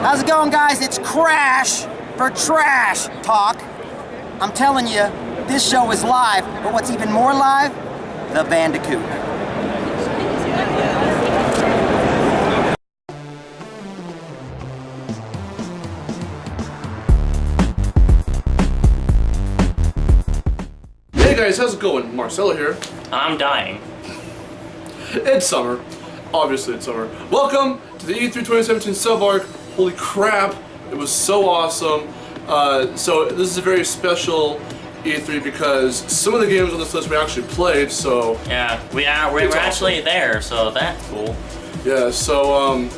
How's it going, guys? It's Crash for Trash Talk. I'm telling you, this show is live, but what's even more live? The Bandicoot. Hey guys, how's it going? Marcelo here. I'm dying. It's summer. Obviously it's summer. Welcome to the E3 2017 sub-arc. Holy crap, it was so awesome. So this is a very special E3 because some of the games on this list we actually played, so... Yeah, we're actually there, so that's cool. Yeah, so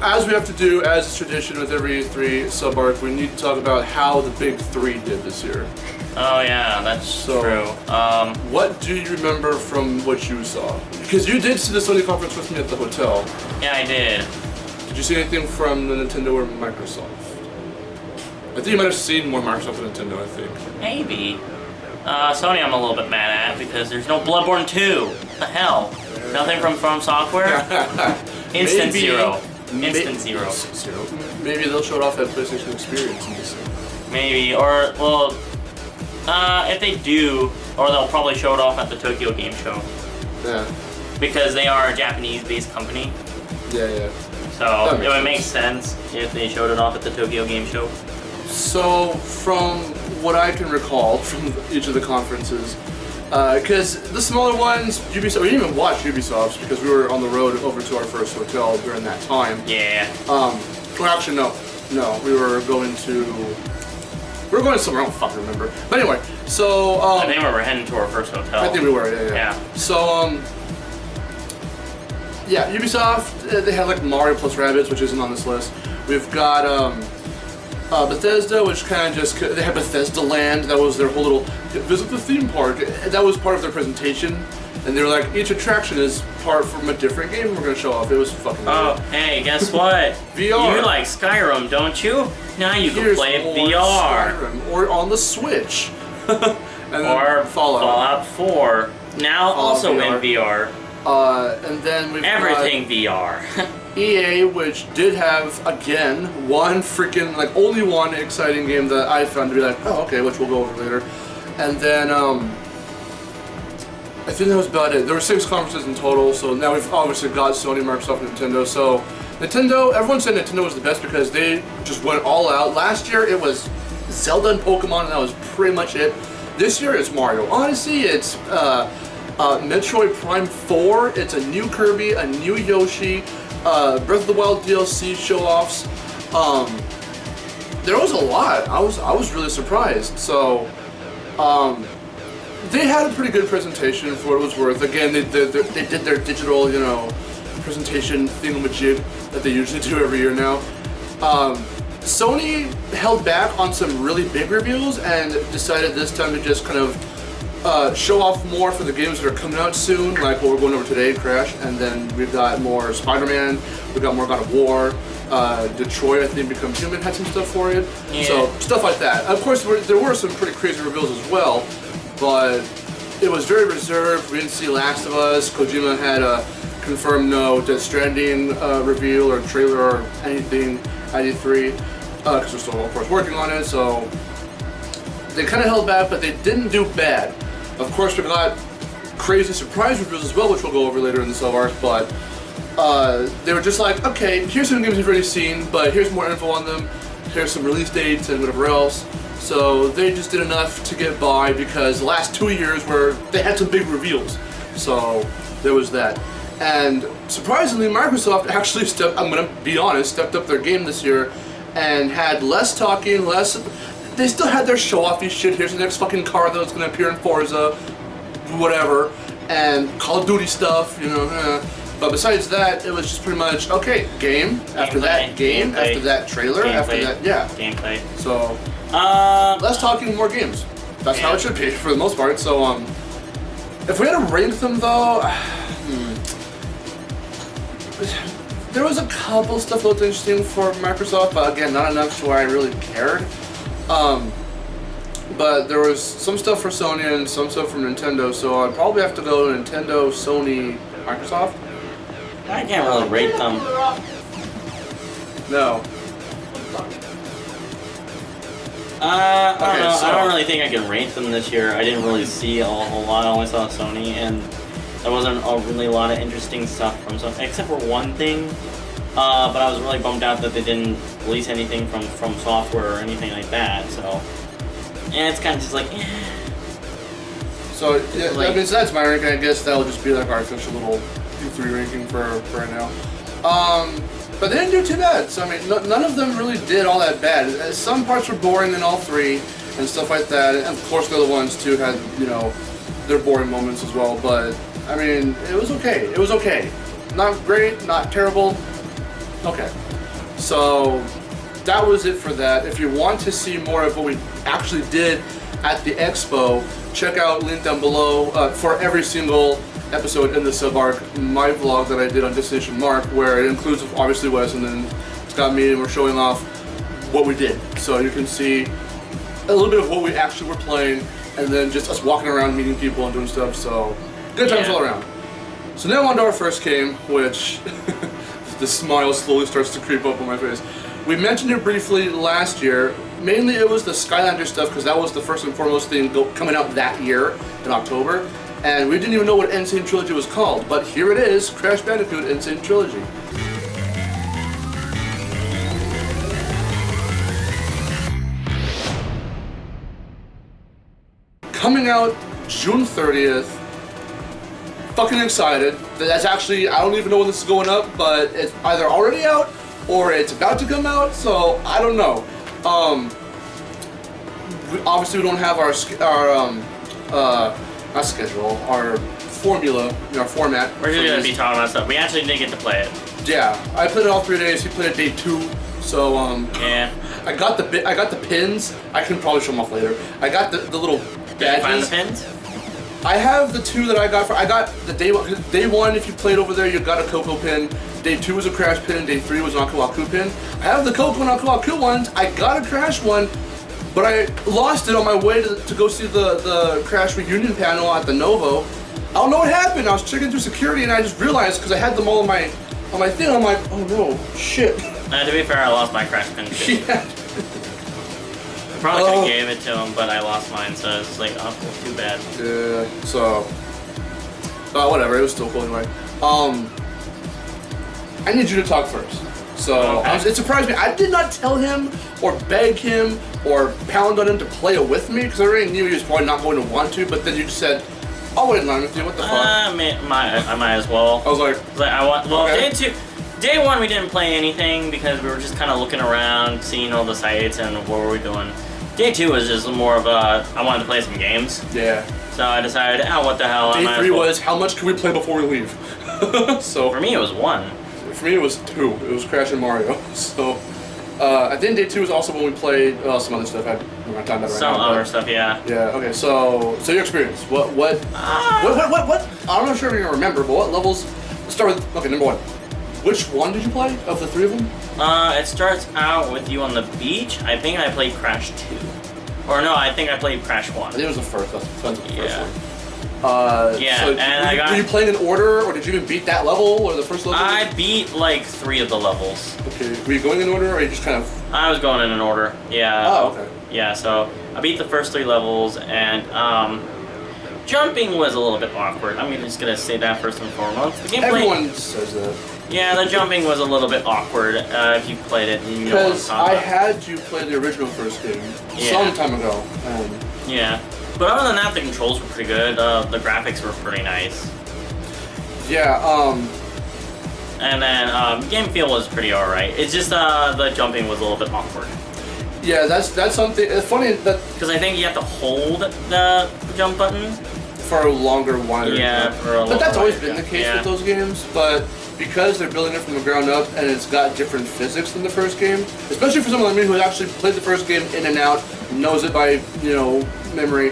as we have to do, as is tradition with every E3 sub-arc, we need to talk about how the big three did this year. Oh yeah, that's true. What do you remember from what you saw? Because you did see the Sony conference with me at the hotel. Yeah, I did. Did you see anything from the Nintendo or Microsoft? I think you might have seen more Microsoft than Nintendo, I think. Maybe. Sony I'm a little bit mad at because there's no Bloodborne 2. What the hell? Nothing from Software? Instant zero. Instant zero. Maybe they'll show it off at PlayStation Experience in December. Maybe, or, well... if they do, or they'll probably show it off at the Tokyo Game Show. Yeah. Because they are a Japanese-based company. Yeah. So it would make sense if they showed it off at the Tokyo Game Show. So, from what I can recall from each of the conferences, because the smaller ones, Ubisoft, we didn't even watch Ubisoft's because we were on the road over to our first hotel during that time. Yeah. Well, actually, no, we were going somewhere, I don't fucking remember. But anyway, so... I think we were heading to our first hotel. I think we were, yeah. So, yeah, Ubisoft, they had like Mario plus Rabbids, which isn't on this list. We've got, Bethesda, which kind of just... They had Bethesda Land, that was their whole little... Visit the theme park. That was part of their presentation. And they were like, each attraction is part from a different game we're going to show off. It was fucking weird. Hey, guess what? VR. You like Skyrim, don't you? Now you can play VR. Skyrim, or on the Switch. And or Fallout 4. Now Fallout also VR. in VR. And then we've everything VR. EA, which did have, again, only one exciting game that I found to be like, oh, okay, which we'll go over later. And then, I think that was about it. There were 6 conferences in total, so now we've obviously got Sony, Microsoft, and Nintendo. So, Nintendo, everyone said Nintendo was the best because they just went all out. Last year, it was Zelda and Pokemon, and that was pretty much it. This year, it's Mario Odyssey, it's Metroid Prime 4, it's a new Kirby, a new Yoshi, Breath of the Wild DLC show-offs. There was a lot. I was really surprised. So, they had a pretty good presentation for what it was worth. Again, they did their digital, presentation thingamajig that they usually do every year now. Sony held back on some really big reveals and decided this time to just kind of show off more for the games that are coming out soon, like what we're going over today, Crash, and then we've got more Spider-Man, we've got more God of War, Detroit, I think Become Human had some stuff for it, so stuff like that. Of course, there were some pretty crazy reveals as well, but it was very reserved. We didn't see Last of Us. Kojima had a confirmed no Death Stranding reveal or trailer or anything at E3, because we're still, of course, working on it, so they kind of held back, but they didn't do bad. Of course, we got crazy surprise reveals as well, which we'll go over later in the sub-arc, but they were just like, okay, here's some games you've already seen, but here's more info on them, here's some release dates and whatever else. So they just did enough to get by because the last 2 years they had some big reveals. So there was that. And surprisingly, Microsoft actually I'm gonna be honest, stepped up their game this year and had less talking, they still had their show-offy shit. Here's the next fucking car that's gonna appear in Forza, whatever, and Call of Duty stuff, But besides that, it was just pretty much, okay, game, after that, game, after that, trailer, after that, yeah. Gameplay. So, less talking, more games. That's how it should be, for the most part. So, if we had to rank them, though, there was a couple stuff that looked interesting for Microsoft, but again, not enough to where I really cared. But there was some stuff for Sony and some stuff from Nintendo, so I'd probably have to go Nintendo, Sony, Microsoft. I can't really rate them. No. I don't know. so- I don't really think I can rate them this year. I didn't really see a whole lot. I only saw Sony, and there wasn't really a lot of interesting stuff from Sony, except for one thing. But I was really bummed out that they didn't release anything from software or anything like that. So, and it's kind of just like, So, yeah, Like- I mean, so that's my ranking. I guess that'll just be like our official little E3 ranking for right now. But they didn't do too bad. So, I mean, none of them really did all that bad. Some parts were boring in all three and stuff like that. And of course, the other ones too had, you know, their boring moments as well. But, I mean, it was okay. It was okay. Not great, not terrible. Okay. So, that was it for that. If you want to see more of what we actually did at the expo, check out, link down below, for every single episode in the sub-arc, my vlog that I did on Destination Mark, where it includes obviously Wes, and then it's got me, and we're showing off what we did. So you can see a little bit of what we actually were playing, and then just us walking around meeting people and doing stuff, so good times all around. So now on to our first game, which the smile slowly starts to creep up on my face. We mentioned it briefly last year. Mainly it was the Skylander stuff, because that was the first and foremost thing coming out that year in October. And we didn't even know what Sane Trilogy was called, but here it is, Crash Bandicoot Sane Trilogy. Coming out June 30th. Fucking excited. That's actually, I don't even know when this is going up, but it's either already out or it's about to come out, so I don't know. Obviously we don't have our not schedule, our formula, our format. we're just gonna be talking about stuff. We actually didn't get to play it. Yeah, I played it all 3 days. He played it day 2, so Yeah. I got the pins. I can probably show them off later. I got the little badges. Did you find the pins? I have the 2 that I got the day one. Day 1, if you played over there, you got a Coco pin. Day 2 was a Crash pin. Day 3 was an Aku Aku pin. I have the Coco and Aku Aku ones. I got a Crash one, but I lost it on my way to go see the Crash reunion panel at the Novo. I don't know what happened. I was checking through security and I just realized, because I had them all on my thing. I'm like, oh no, shit. To be fair, I lost my Crash pin too. Yeah. Probably could have gave it to him, but I lost mine, so it's like, oh, well, too bad. Yeah, so, whatever, it was still cool anyway. I need you to talk first. So, Okay. it surprised me. I did not tell him, or beg him, or pound on him to play it with me, because I already knew he was probably not going to want to, but then you just said, I'll wait in line with you, what the fuck? I might as well. I was like, okay. Day 1 we didn't play anything because we were just kind of looking around, seeing all the sites and what were we doing. Day 2 was just more of a, I wanted to play some games. Yeah. So I decided, what the hell, I Day might 3 as well. was, how much can we play before we leave? So, For me it was 1. for me it was 2. It was Crash and Mario. So, I think Day 2 was also when we played some other stuff. I'm not talking about it right Some now, other but- stuff, yeah. Yeah. Okay. So your experience. What? What? I'm not sure if you're gonna remember, but what levels? Let's start with. Okay, number 1. Which one did you play of the 3 of them? It starts out with you on the beach. I think I played Crash 2. Or no, I think I played Crash 1. I think it was the first. That's the first Yeah. one. Yeah, So and were you playing in order, or did you even beat that level, or the first level? I beat like 3 of the levels. Okay. Were you going in order, or you just kind of? I was going in an order. Yeah. Oh, okay. Yeah, so I beat the first 3 levels, and jumping was a little bit awkward. I'm just gonna say that first and foremost. The gameplay, Everyone says that. yeah, the jumping was a little bit awkward if you played it. And you know what I'm Because talking I about. had you play the original first game Yeah. some time ago, and Yeah, but other than that, the controls were pretty good. The graphics were pretty nice, yeah. and then game feel was pretty alright. It's just the jumping was a little bit awkward. Yeah, that's something. It's funny that Because I think you have to hold the jump button. for a longer, wider. Yeah, jump. for a But that's longer, always wider been the jump, case yeah. with those games. But because they're building it from the ground up and it's got different physics than the first game, especially for someone like me who actually played the first game in and out, knows it by memory.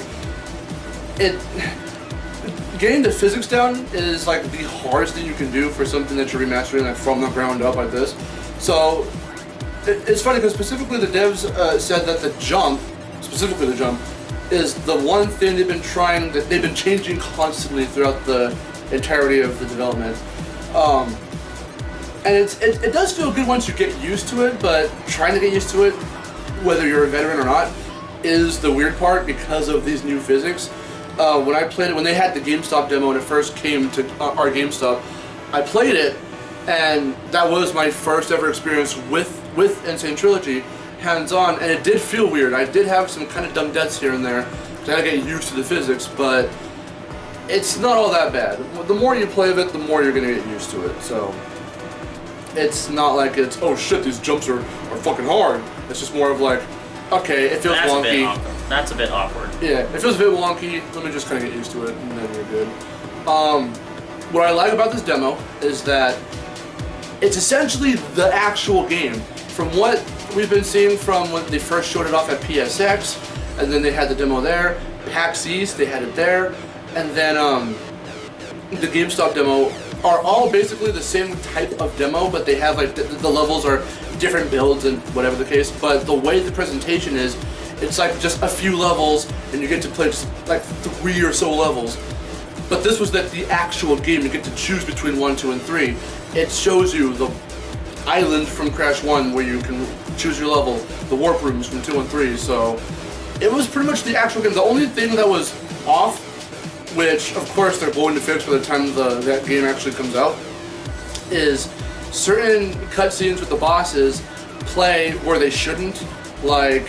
Getting the physics down is like the hardest thing you can do for something that you're remastering like from the ground up like this. So it's funny because specifically the devs said that the jump, specifically the jump, is the one thing they've been changing constantly throughout the entirety of the development. And it does feel good once you get used to it, but trying to get used to it, whether you're a veteran or not, is the weird part because of these new physics. When I played it, when they had the GameStop demo and it first came to our GameStop, I played it, and that was my first ever experience with Sane Trilogy, hands-on, and it did feel weird. I did have some kind of dumb deaths here and there, so I had to get used to the physics, but it's not all that bad. The more you play of it, the more you're going to get used to it, so it's not like it's, oh shit, these jumps are fucking hard. It's just more of like, okay, it feels wonky. That's a bit awkward. Yeah, it feels a bit wonky. Let me just kind of get used to it, and then you're good. What I like about this demo is that it's essentially the actual game. From what we've been seeing from when they first showed it off at PSX, and then they had the demo there, PAX East, they had it there, and then the GameStop demo are all basically the same type of demo, but they have like the levels are different builds and whatever the case, but the way the presentation is, it's like just a few levels and you get to play just like 3 or so levels. But this was the actual game, you get to choose between 1, 2, and 3. It shows you the island from Crash 1 where you can choose your level, the warp rooms from 2 and 3, so it was pretty much the actual game. The only thing that was off, which of course they're going to fix by the time that game actually comes out, is certain cutscenes with the bosses play where they shouldn't. Like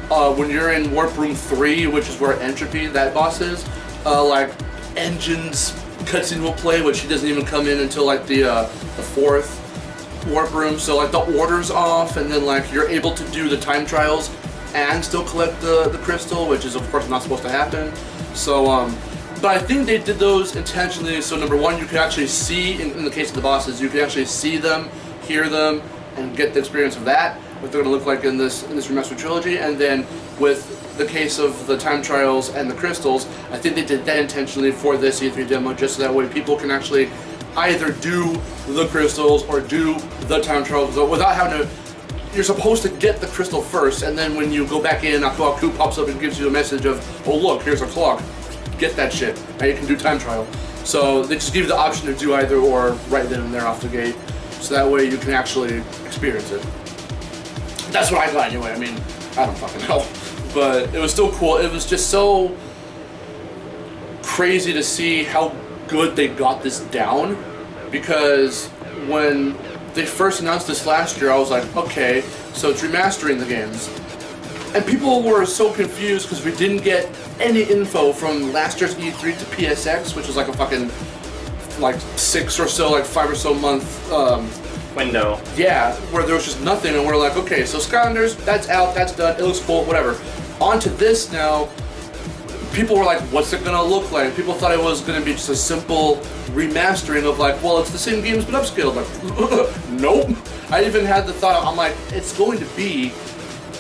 when you're in Warp Room 3, which is where Entropy, that boss is, like Engine's cutscene will play, which he doesn't even come in until like the 4th Warp Room. So like the order's off, and then like you're able to do the time trials and still collect the crystal, which is of course not supposed to happen. So but I think they did those intentionally, so number one, you can actually see, in the case of the bosses, you can actually see them, hear them, and get the experience of that, what they're going to look like in this remastered trilogy. And then with the case of the time trials and the crystals, I think they did that intentionally for this E3 demo, just so that way people can actually either do the crystals or do the time trials without having to. You're supposed to get the crystal first, and then when you go back in, Aku Aku pops up and gives you a message of, oh look, here's a clock. Get that shit. Now you can do time trial. So they just give you the option to do either or right then and there off the gate, so that way you can actually experience it. That's what I got anyway. I mean, I don't fucking know, but it was still cool. It was just so crazy to see how good they got this down, because when they first announced this last year, I was like, okay, so it's remastering the games. And people were so confused because we didn't get any info from last year's E3 to PSX, which was like a fucking, like 6 or so, like 5 or so month window. Yeah, where there was just nothing, and we're like, okay, so Skylanders, that's out, that's done, it looks cool, whatever. On to this now. People were like, what's it gonna look like? People thought it was gonna be just a simple remastering of like, well, it's the same games but upscaled. Like, nope. I even had the thought, I'm like, it's going to be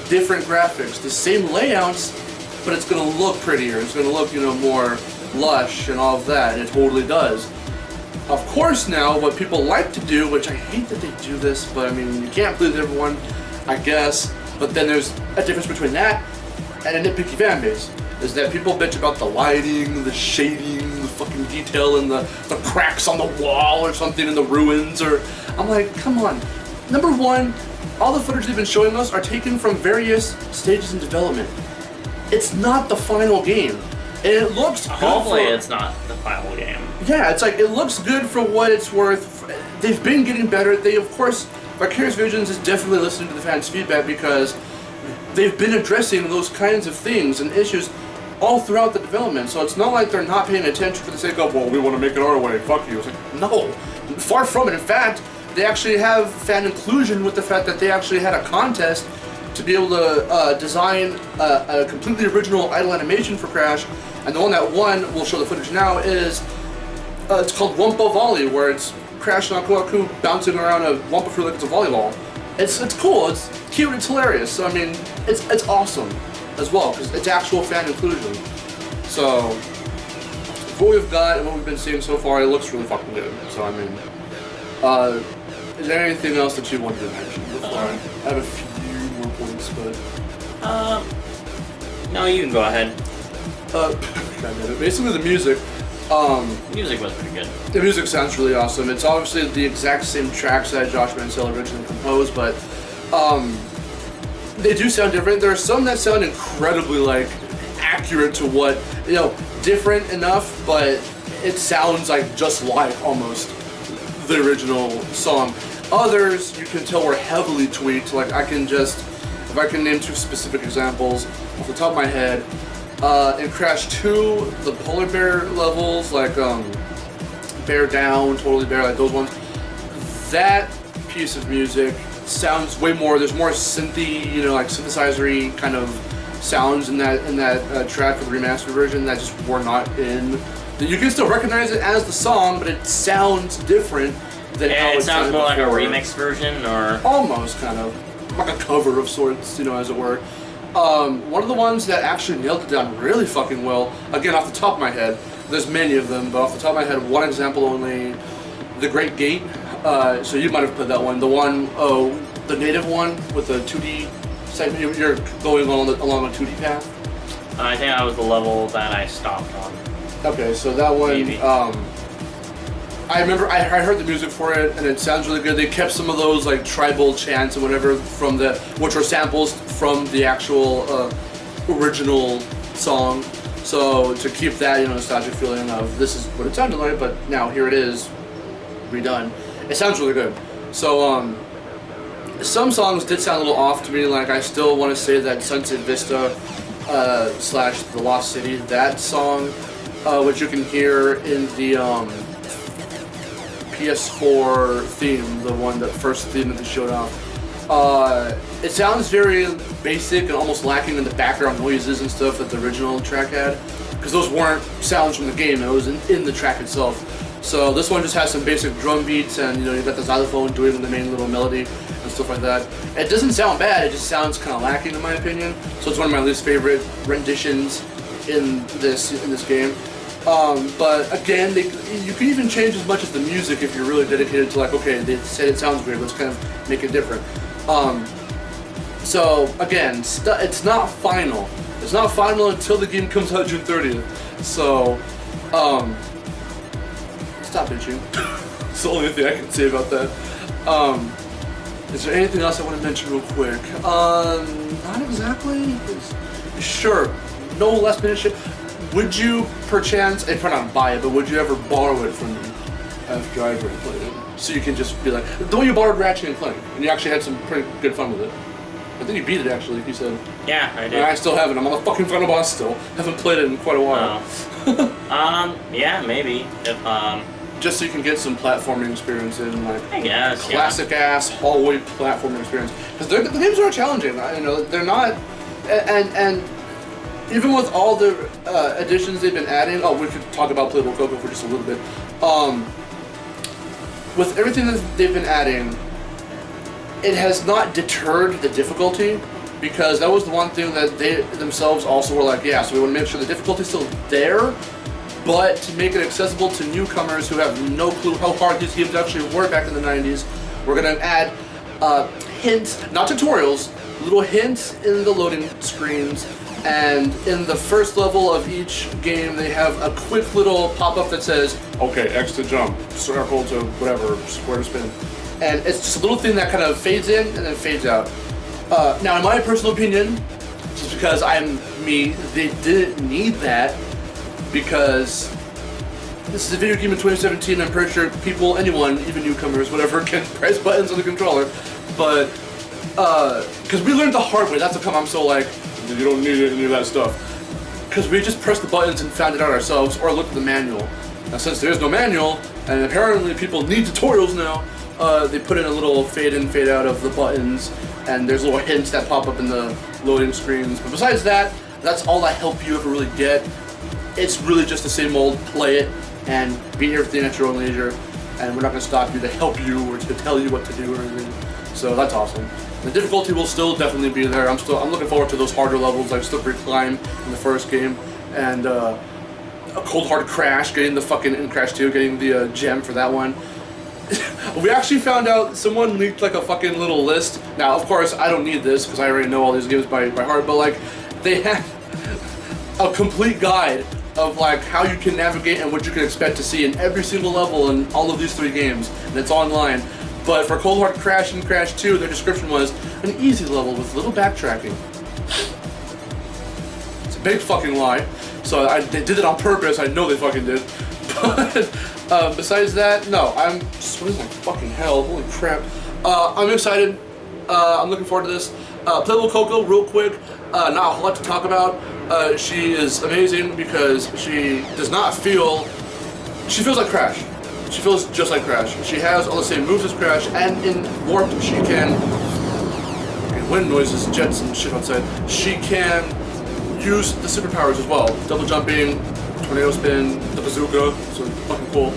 different graphics, the same layouts, but it's gonna look prettier. It's gonna look, you know, more lush and all of that, and it totally does. Of course now, what people like to do, which I hate that they do this, but I mean, you can't please everyone, I guess, but then there's a difference between that and a nitpicky fan base, is that people bitch about the lighting, the shading, the fucking detail, and the cracks on the wall or something in the ruins, or, I'm like, come on. Number one, all the footage they've been showing us are taken from various stages in development. It's not the final game. And it looks good. Hopefully it's not the final game. Yeah, it's like, it looks good for what it's worth. They've been getting better. They, of course, Vicarious Visions is definitely listening to the fans' feedback, because they've been addressing those kinds of things and issues all throughout the development. So it's not like they're not paying attention for the sake of, well, we want to make it our way, fuck you. It's like, no, far from it. In fact, they actually have fan inclusion with the fact that they actually had a contest to be able to design a completely original idle animation for Crash, and the one that won, we'll show the footage now, is it's called Wumpa Volley, where it's Crash and Aku Aku bouncing around a Wumpa Fruit like it's a volleyball. It's cool, it's cute, it's hilarious. So I mean, it's awesome as well, because it's actual fan inclusion. So what we've got and what we've been seeing so far, it looks really fucking good. So I mean, is there anything else that you wanted to mention before I have a few more points, but no, you can go ahead. Basically the music, Music was pretty good. The music sounds really awesome. It's obviously the exact same tracks that Josh Mancell originally composed, but they do sound different. There are some that sound incredibly like accurate to what, you know, different enough, but it sounds like just like almost the original song. Others you can tell were heavily tweaked. Like if I can name two specific examples off the top of my head, in Crash 2, the polar bear levels, like Bear Down, Totally Bear, like those ones, that piece of music sounds way more, there's more synthy, you know, like synthesizer-y kind of sounds in that track for the remastered version that just were not in. You can still recognize it as the song, but it sounds different than how it sounds more like a before. remix version, or Almost, kind of. Like a cover of sorts, you know, as it were. One of the ones that actually nailed it down really fucking well, again, off the top of my head, there's many of them, but off the top of my head, one example only, The Great Gate. So you might have played that one. The native one with the 2D segment. You're going along a 2D path. I think that was the level that I stopped on. Okay, so that one, Maybe. I remember I heard the music for it, and it sounds really good. They kept some of those like tribal chants and whatever from which were samples from the actual original song. So to keep that, you know, nostalgic feeling of this is what it sounded like, but now here it is, redone. It sounds really good. So some songs did sound a little off to me. Like I still want to say that Sunset Vista / The Lost City, that song, which you can hear in the PS4 theme, the first theme that they showed off. It sounds very basic and almost lacking in the background noises and stuff that the original track had, because those weren't sounds from the game, it was in the track itself. So this one just has some basic drum beats, and you know, you've got the xylophone doing the main little melody and stuff like that. It doesn't sound bad, it just sounds kind of lacking in my opinion. So it's one of my least favorite renditions in this game. But again, you can even change as much as the music if you're really dedicated to like, okay, they said it sounds weird, let's kind of make it different. So again, it's not final. It's not final until the game comes out June 30th. So, stop bitching. It's the only thing I can say about that. Is there anything else I want to mention real quick? Not exactly. Sure, no last minute shit. Would you, perchance, and probably not buy it, but would you ever borrow it from me after I've already played it? So you can just be like, the way you borrowed Ratchet and Clank, and you actually had some pretty good fun with it. I think you beat it actually, you said. Yeah, I did. And I still haven't. I'm on the fucking final boss still. Haven't played it in quite a while. Yeah, maybe. If, just so you can get some platforming experience in, like, I guess, classic ass hallway platforming experience. Because the games are challenging. You know, they're not, and even with all the additions they've been adding, we could talk about Playable Coco for just a little bit. With everything that they've been adding, it has not deterred the difficulty, because that was the one thing that they themselves also were like, yeah, so we want to make sure the difficulty's still there, but to make it accessible to newcomers who have no clue how hard these games actually were back in the 90s, we're going to add hints, not tutorials, little hints in the loading screens. And in the first level of each game, they have a quick little pop-up that says, okay, X to jump, circle to whatever, square to spin. And it's just a little thing that kind of fades in and then fades out. Now, in my personal opinion, just because I'm me, they didn't need that, because this is a video game in 2017, I'm pretty sure people, anyone, even newcomers, whatever, can press buttons on the controller. But, because we learned the hard way, that's how come I'm so like, you don't need any of that stuff. Because we just pressed the buttons and found it out ourselves, or looked at the manual. Now, since there's no manual, and apparently people need tutorials now, they put in a little fade in, fade out of the buttons, and there's little hints that pop up in the loading screens. But besides that, that's all that help you ever really get. It's really just the same old play it and beat everything at your own leisure, and we're not going to stop you to help you or to tell you what to do or anything. So that's awesome. The difficulty will still definitely be there. I'm looking forward to those harder levels like Slippery Climb in the first game, and a Cold Hard Crash, getting the fucking, in Crash 2, getting the gem for that one. We actually found out someone leaked like a fucking little list. Now, of course, I don't need this because I already know all these games by heart, but like, they had a complete guide of like how you can navigate and what you can expect to see in every single level in all of these 3 games, and it's online. But for Cold Hard Crash and Crash 2, their description was an easy level with little backtracking. It's a big fucking lie. So they did it on purpose. I know they fucking did. But besides that, no. I'm sweating like fucking hell. Holy crap. I'm excited. I'm looking forward to this. Playable Coco, real quick. Not a whole lot to talk about. She is amazing because she does not feel. She feels like Crash. She feels just like Crash. She has all the same moves as Crash, and in Warped she can. Wind noises, jets, and shit outside. She can use the superpowers as well. Double jumping, tornado spin, the bazooka. So fucking cool.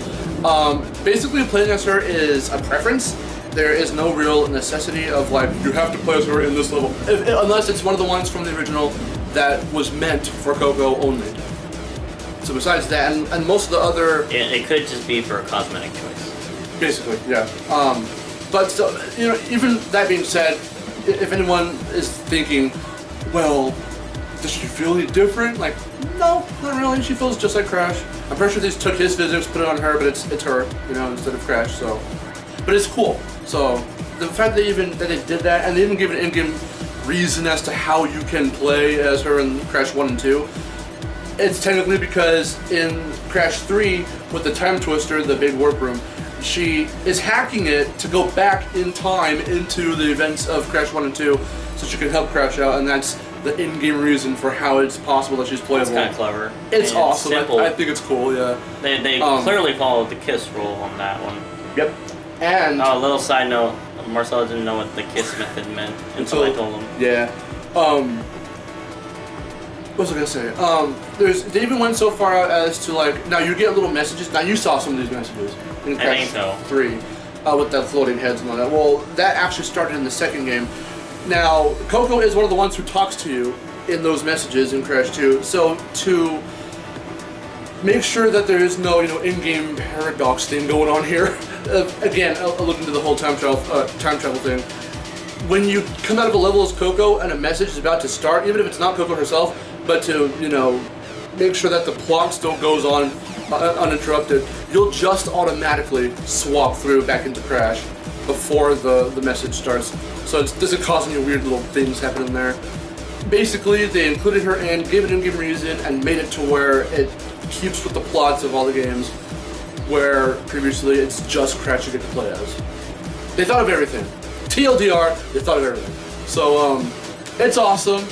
Basically, playing as her is a preference. There is no real necessity of like you have to play as her in this level, unless it's one of the ones from the original that was meant for Coco only. So besides that, and most of the other, it could just be for a cosmetic choice. Basically, yeah. But still, you know, even that being said, if anyone is thinking, well, does she feel any different? Like, no, not really. She feels just like Crash. I'm pretty sure they just took his physics, put it on her, but it's her, you know, instead of Crash. So, but it's cool. So the fact that they did that, and they even give an in-game reason as to how you can play as her in Crash 1 and 2. It's technically because in Crash 3, with the Time Twister, the big warp room, she is hacking it to go back in time into the events of Crash 1 and 2 so she can help Crash out, and that's the in-game reason for how it's possible that she's playable. It's kind of clever. It's awesome. Simple. I think it's cool, yeah. They clearly followed the KISS rule on that one. Yep. And... Oh, a little side note, Marcelo didn't know what the KISS method meant until I told him. Yeah. What was I gonna say? They even went so far out as to like, now you get little messages. Now you saw some of these messages in Crash 3 with the floating heads and all that. Well, that actually started in the second game. Now, Coco is one of the ones who talks to you in those messages in Crash 2. So to make sure that there is no, you know, in-game paradox thing going on here. Again, I'll look into the whole time travel thing. When you come out of a level as Coco and a message is about to start, even if it's not Coco herself, but to, you know, make sure that the plot still goes on uninterrupted, you'll just automatically swap through back into Crash before the message starts. So it doesn't cause any weird little things happening there. Basically, they included her in, gave it an in-game reason, and made it to where it keeps with the plots of all the games, where previously it's just Crash you get to play as. They thought of everything. TLDR, they thought of everything. So, it's awesome.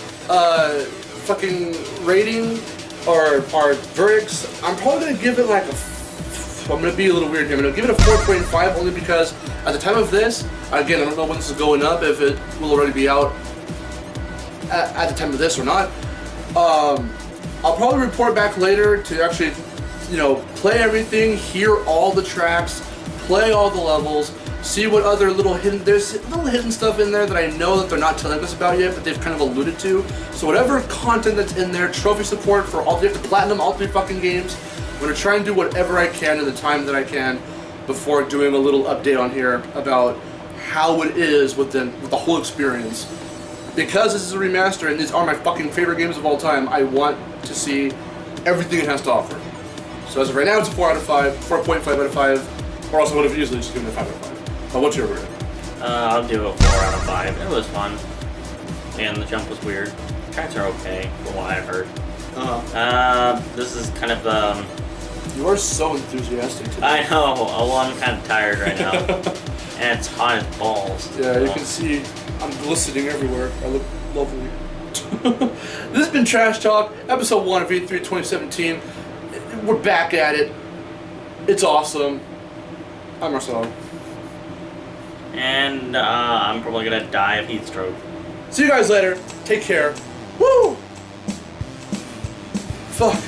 Fucking rating or verdicts, I'm probably gonna give it like I'm gonna be a little weird here. I'm gonna give it a 4.5 only because at the time of this, again, I don't know when this is going up, if it will already be out at the time of this or not. I'll probably report back later to actually, you know, play everything, hear all the tracks, play all the levels, see what other there's little hidden stuff in there that I know that they're not telling us about yet, but they've kind of alluded to. So whatever content that's in there, trophy support for all, you have to platinum all 3 fucking games. I'm gonna try and do whatever I can in the time that I can before doing a little update on here about how it is with the whole experience. Because this is a remaster and these are my fucking favorite games of all time, I want to see everything it has to offer. So as of right now, it's a 4.5 out of 5, or also would have easily just given it a 5 out of 5. What's your rating? I'll do a 4 out of 5. It was fun. And the jump was weird. Tracks are okay, from what I've heard. This is kind of You are so enthusiastic today. I know. Well, I'm kind of tired right now, and it's hot as balls. Yeah, you can see I'm glistening everywhere. I look lovely. This has been Trash Talk, episode 1 of E3 2017. We're back at it. It's awesome. I'm Marcelo. And I'm probably gonna die of heat stroke. See you guys later. Take care. Woo! Fuck.